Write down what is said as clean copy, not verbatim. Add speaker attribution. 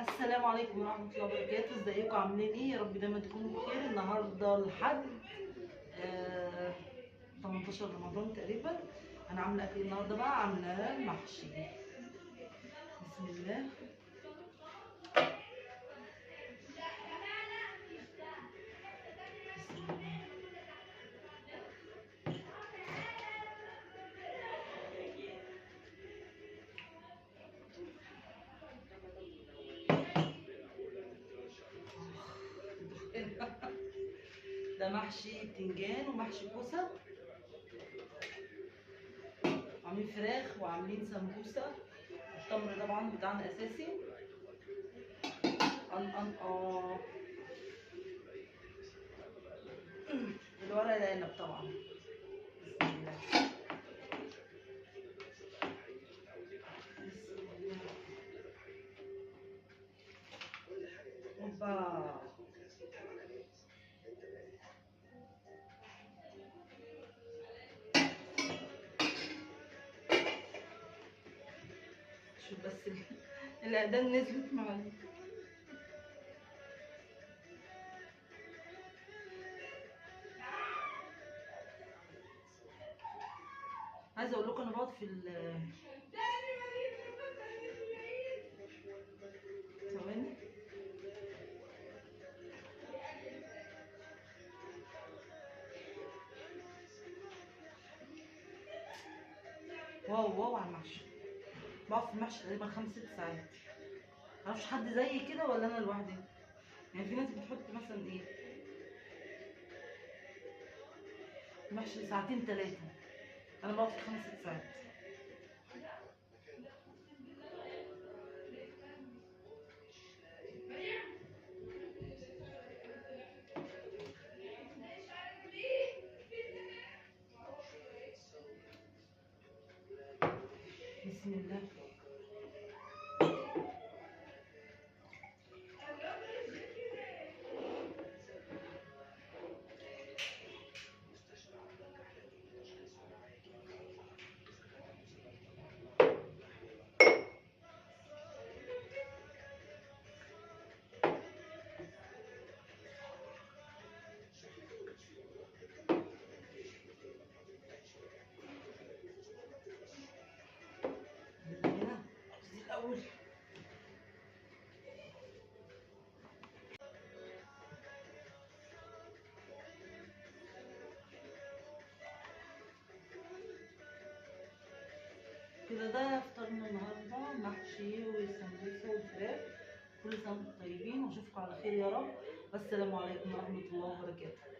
Speaker 1: السلام عليكم ورحمة الله وبركاته. ازيكم عاملين ايه؟ يا رب دايما تكونوا بخير. النهارده الحد 18 رمضان تقريبا. انا عامله اكل النهارده بقى، عامله محشي. بسم الله. ده محشي بتنجان ومحشي كوسه، عاملين فراخ وعاملين سمبوسه. التمر طبعا بتاعنا اساسي. الورق العنب طبعا. بسم الله. اوبا. شوف بس الاعداد نزلت معايا. عايزه اقول لكم انا بقعد في ثواني. واو على المحشي. بقعد في المحشي تقريبا 5 6 ساعات. معرفش حد زي كده ولا انا لوحدي. يعني في ناس بتحط مثلا ايه المحشي ساعتين 3، انا بقعد في 5 6 ساعات. بسم الله. هنا الاول. كده ده فطرنا النهارده، محشي وسمبوسه وفراخ. كل سنه وانتم طيبين واشوفكم على خير يا رب. والسلام عليكم ورحمه الله وبركاته.